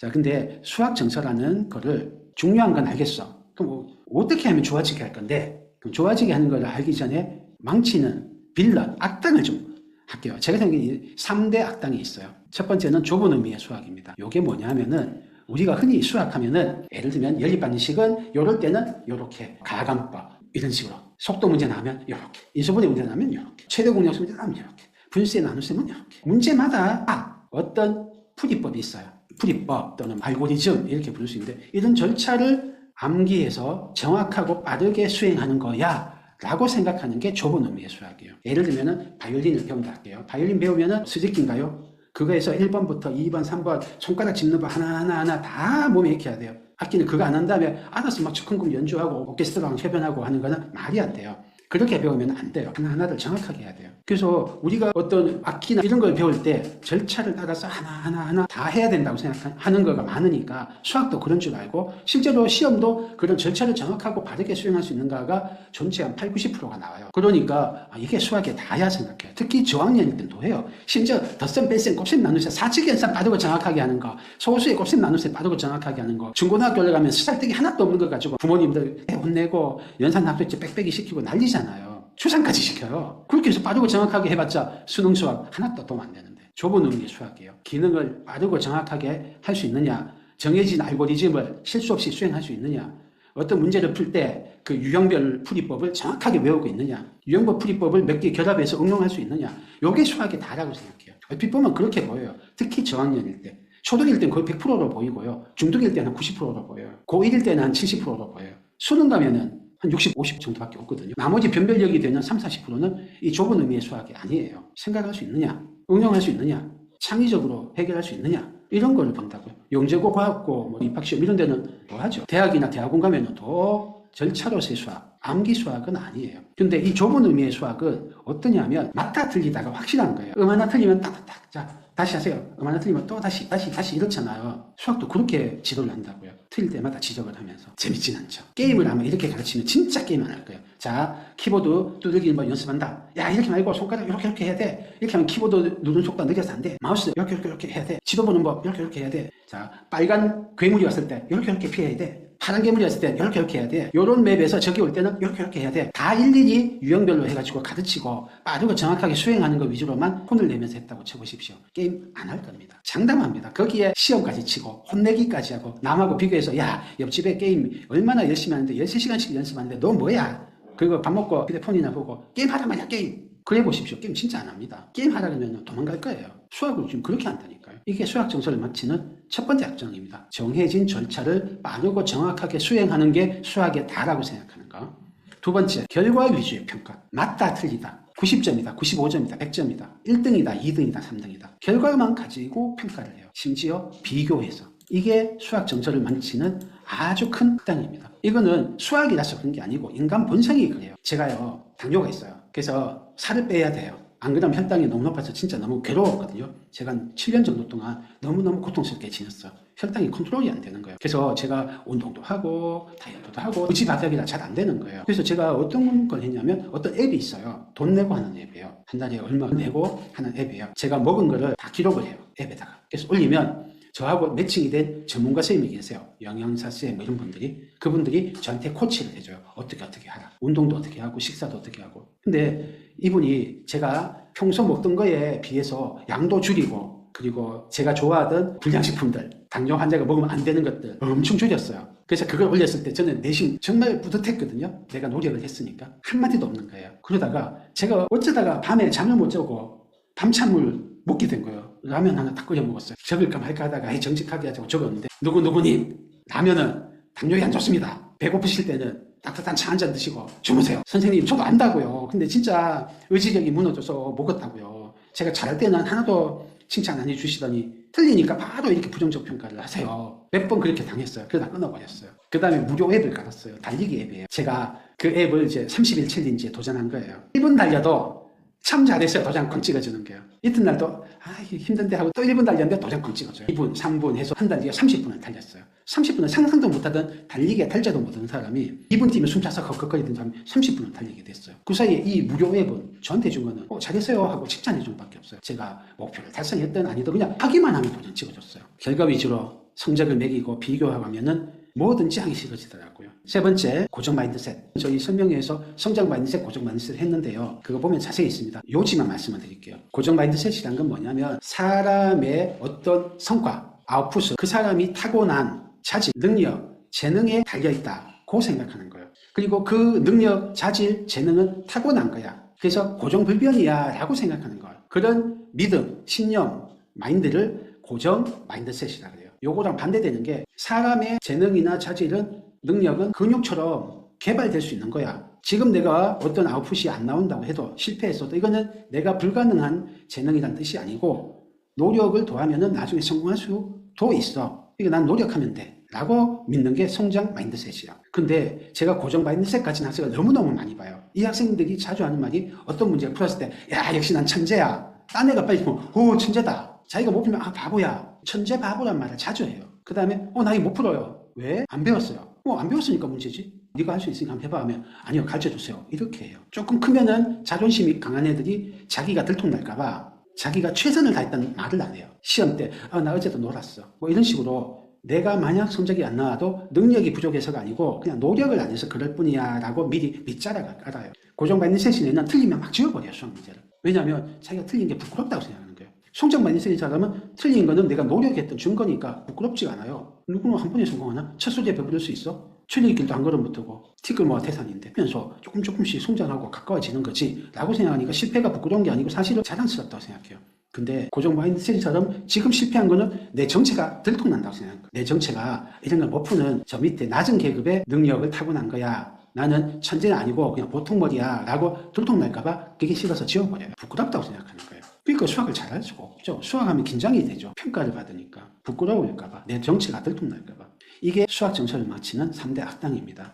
자, 근데 수학 정서라는 거를 중요한 건 알겠어. 그럼 어떻게 하면 좋아지게 할 건데, 그럼 좋아지게 하는 걸 알기 전에 망치는 빌런, 악당을 좀 할게요. 제가 생각에 3대 악당이 있어요. 첫 번째는 좁은 의미의 수학입니다. 이게 뭐냐면은 우리가 흔히 수학하면은 예를 들면 연립받는 식은 요럴 때는 요렇게 가감법 이런 식으로 속도 문제 나오면 요렇게 인수분해 문제 나오면 요렇게 최대 공약수 문제 나오면 요렇게 분수에 나누면 요렇게 문제마다 어떤 풀이법이 있어요. 풀이법 또는 알고리즘 이렇게 부를 수 있는데 이런 절차를 암기해서 정확하고 빠르게 수행하는 거야 라고 생각하는 게 좁은 의미의 수학이에요. 예를 들면은 바이올린을 배운다 할게요. 바이올린 배우면은 수직기인가요? 그거에서 1번부터 2번, 3번 손가락 짚는 거 하나하나 다 몸에 익혀야 돼요. 악기는 그거 안 한 다음에 알아서 막 즉흥금 연주하고 오케스트라랑 협연하고 하는 거는 말이 안 돼요. 그렇게 배우면 안 돼요. 하나하나를 정확하게 해야 돼요. 그래서 우리가 어떤 악기나 이런 걸 배울 때 절차를 따라서 하나하나 다 해야 된다고 생각하는 거가 많으니까 수학도 그런 줄 알고 실제로 시험도 그런 절차를 정확하고 바르게 수행할 수 있는가가 전체 한 8, 90%가 나와요. 그러니까 이게 수학에 다야 생각해요. 특히 저학년일 땐 더 해요. 심지어 덧셈, 뺄셈, 곱셈, 나눗셈, 사칙연산 빠르고 정확하게 하는 거, 소수의 곱셈, 나눗셈 빠르고 정확하게 하는 거, 중고등학교를 가면 쓰잘데기 하나도 없는 거 가지고 부모님들 혼내고 연산학습지 빽빽이 시키고 난리잖아요. 추상까지 시켜요. 그렇게 해서 빠르고 정확하게 해봤자 수능 수학 하나도 도움 안 되는데 좁은 의미의 수학이에요. 기능을 빠르고 정확하게 할 수 있느냐, 정해진 알고리즘을 실수 없이 수행할 수 있느냐, 어떤 문제를 풀 때 그 유형별 풀이법을 정확하게 외우고 있느냐, 유형별 풀이법을 몇 개 결합해서 응용할 수 있느냐, 이게 수학의 다라고 생각해요. 얼핏 보면 그렇게 보여요. 특히 저학년일 때. 초등일 때는 거의 100%로 보이고요. 중등일 때는 한 90%로 보여요. 고1일 때는 한 70%로 보여요. 수능 가면은 한 60, 50 정도밖에 없거든요. 나머지 변별력이 되는 30, 40%는 이 좁은 의미의 수학이 아니에요. 생각할 수 있느냐, 응용할 수 있느냐, 창의적으로 해결할 수 있느냐, 이런 거를 본다고요. 영재고, 과학고, 뭐 입학시험 이런 데는 뭐 하죠. 대학이나 대학원 가면은 더 절차로서의 수학, 암기 수학은 아니에요. 근데 이 좁은 의미의 수학은 어떠냐면 맞다 틀리다가 확실한 거예요. 하나 틀리면 딱딱딱. 자, 다시 하세요. 하나 틀리면 또 다시 이렇잖아요. 수학도 그렇게 지도를 한다고요. 틀릴 때마다 지적을 하면서. 재밌진 않죠. 게임을 하면 이렇게 가르치면 진짜 게임 안 할 거예요. 자, 키보드 두들기는 법 연습한다. 야, 이렇게 말고 손가락 이렇게 해야 돼. 이렇게 하면 키보드 누르는 속도가 늦어서 안 돼. 마우스 이렇게 해야 돼. 지도 보는 법 이렇게 해야 돼. 자, 빨간 괴물이 왔을 때 이렇게 피해야 돼. 파란 괴물이 왔을 때 이렇게 해야 돼. 요런 맵에서 저기 올 때는 이렇게 해야 돼. 다 일일이 유형별로 해가지고 가르치고 빠르고 정확하게 수행하는 거 위주로만 혼을 내면서 했다고 쳐보십시오. 게임 안 할 겁니다. 장담합니다. 거기에 시험까지 치고 혼내기까지 하고 남하고 비교해서 야, 옆집에 게임 얼마나 열심히 하는데 13시간씩 연습하는데 너 뭐야? 그리고 밥 먹고 휴대폰이나 보고 게임하란 말이야 게임. 그래 보십시오. 게임 진짜 안 합니다. 게임 하라 그러면 도망갈 거예요. 수학을 지금 그렇게 한다니까요. 이게 수학 정서를 마치는 첫 번째 악정입니다. 정해진 절차를 빠르고 정확하게 수행하는 게 수학의 다라고 생각하는 거. 두 번째, 결과 위주의 평가. 맞다, 틀리다. 90점이다, 95점이다, 100점이다. 1등이다, 2등이다, 3등이다. 결과만 가지고 평가를 해요. 심지어 비교해서. 이게 수학 정서를 망치는 아주 큰 악당입니다. 이거는 수학이라서 그런 게 아니고 인간 본성이 그래요. 제가요, 당뇨가 있어요. 그래서 살을 빼야 돼요. 안 그러면 혈당이 너무 높아서 진짜 너무 괴로웠거든요. 제가 한 7년 정도 동안 너무너무 고통스럽게 지냈어요. 혈당이 컨트롤이 안 되는 거예요. 그래서 제가 운동도 하고 다이어트도 하고 무지바닥이라 잘 안 되는 거예요. 그래서 제가 어떤 걸 했냐면 어떤 앱이 있어요. 돈 내고 하는 앱이에요. 한 달에 얼마 내고 하는 앱이에요. 제가 먹은 거를 다 기록을 해요. 앱에다가. 그래서 올리면 저하고 매칭이 된 전문가 선생님이 계세요. 영양사 쌤 이런 분들이. 그분들이 저한테 코치를 해줘요. 어떻게 하라. 운동도 어떻게 하고 식사도 어떻게 하고. 근데 이분이 제가 평소 먹던 거에 비해서 양도 줄이고 그리고 제가 좋아하던 불량식품들, 당뇨 환자가 먹으면 안 되는 것들 엄청 줄였어요. 그래서 그걸 올렸을 때 저는 내심 정말 뿌듯했거든요. 내가 노력을 했으니까. 한마디도 없는 거예요. 그러다가 제가 어쩌다가 밤에 잠을 못 자고 밤참을 먹게 된 거예요. 라면 하나 딱 끓여 먹었어요. 적을까 말까 하다가 정직하게 하자고 적었는데 누구님 라면은 당뇨에 안 좋습니다. 배고프실 때는 따뜻한 차 한 잔 드시고 주무세요. 선생님 저도 안다고요. 근데 진짜 의지력이 무너져서 먹었다고요. 제가 잘할 때는 하나도 칭찬 안 해주시더니 틀리니까 바로 이렇게 부정적 평가를 하세요. 몇 번 그렇게 당했어요. 그러다 끊어버렸어요. 그 다음에 무료 앱을 깔았어요. 달리기 앱이에요. 제가 그 앱을 이제 30일 챌린지에 도전한 거예요. 1분 달려도 참 잘했어요. 도장권 찍어주는 게요. 이튿날도 힘든데 하고 또 1분 달렸는데 도장권 찍어줘요. 2분, 3분 해서 한 달 뒤에 30분을 달렸어요. 30분은 상상도 못하던 달리기에 달자도 못하는 사람이 2분 뛰면 숨차서 헉헉거리던 사람이 30분을 달리게 됐어요. 그 사이에 이 무료 앱은 저한테 준 거는 잘했어요 하고 칭찬해 준 밖에 없어요. 제가 목표를 달성했든 아니든 그냥 하기만 하면 도장 찍어줬어요. 결과 위주로 성적을 매기고 비교하고 하면은 뭐든지 하기 싫어지더라고요. 세 번째, 고정 마인드셋. 저희 설명회에서 성장 마인드셋, 고정 마인드셋 했는데요. 그거 보면 자세히 있습니다. 요지만 말씀을 드릴게요. 고정 마인드셋이란 건 뭐냐면 사람의 어떤 성과, 아웃풋을 그 사람이 타고난 자질, 능력, 재능에 달려있다고 생각하는 거예요. 그리고 그 능력, 자질, 재능은 타고난 거야. 그래서 고정불변이야 라고 생각하는 거예요. 그런 믿음, 신념, 마인드를 고정 마인드셋이라 그래요. 요거랑 반대되는 게 사람의 재능이나 자질은 능력은 근육처럼 개발될 수 있는 거야. 지금 내가 어떤 아웃풋이 안 나온다고 해도 실패했어도 이거는 내가 불가능한 재능이란 뜻이 아니고 노력을 더하면 나중에 성공할 수도 있어. 이거 난 노력하면 돼 라고 믿는 게 성장 마인드셋이야. 근데 제가 고정 마인드셋 가진 학생을 너무너무 많이 봐요. 이 학생들이 자주 하는 말이 어떤 문제를 풀었을 때 야 역시 난 천재야. 딴 애가 빨리 보면 오 천재다. 자기가 못 풀면 아 바보야. 천재 바보란 말을 자주 해요. 그 다음에 나 이거 못 풀어요. 왜? 안 배웠어요. 안 배웠으니까 문제지. 네가 할 수 있으니까 한번 해봐 하면 아니요 가르쳐주세요. 이렇게 해요. 조금 크면은 자존심이 강한 애들이 자기가 들통날까봐 자기가 최선을 다했다는 말을 안 해요. 시험 때 나 어제도 놀았어. 이런 식으로 내가 만약 성적이 안 나와도 능력이 부족해서가 아니고 그냥 노력을 안 해서 그럴 뿐이야 라고 미리 밑자락을 깔아요. 고정 마인드셋이는 틀리면 막 지워버려요. 수학 문제를. 왜냐하면 자기가 틀린 게 부끄럽다고 생각하는 거예요. 성장 마인드셋인 사람은 틀린 거는 내가 노력했던 증거니까 부끄럽지가 않아요. 누구는 한 번에 성공하나? 첫 소리에 배부를 수 있어? 출리길도 한 걸음 못하고 티끌 모아 태산인데 하면서 조금씩 성장하고 가까워지는 거지 라고 생각하니까 실패가 부끄러운 게 아니고 사실은 자랑스럽다고 생각해요. 근데 고정 마인드셋처럼 지금 실패한 거는 내 정체가 들통난다고 생각해요. 내 정체가 이런 걸 못 푸는 저 밑에 낮은 계급의 능력을 타고난 거야. 나는 천재는 아니고 그냥 보통머리야 라고 들통날까봐 그게 싫어서 지워버려요. 부끄럽다고 생각하는 거예요. 그러니까 수학을 잘할 수가 없죠. 수학하면 긴장이 되죠. 평가를 받으니까. 부끄러울까봐. 내 정체가 들통날까봐. 이게 수학 정서를 망치는 3대 악당입니다.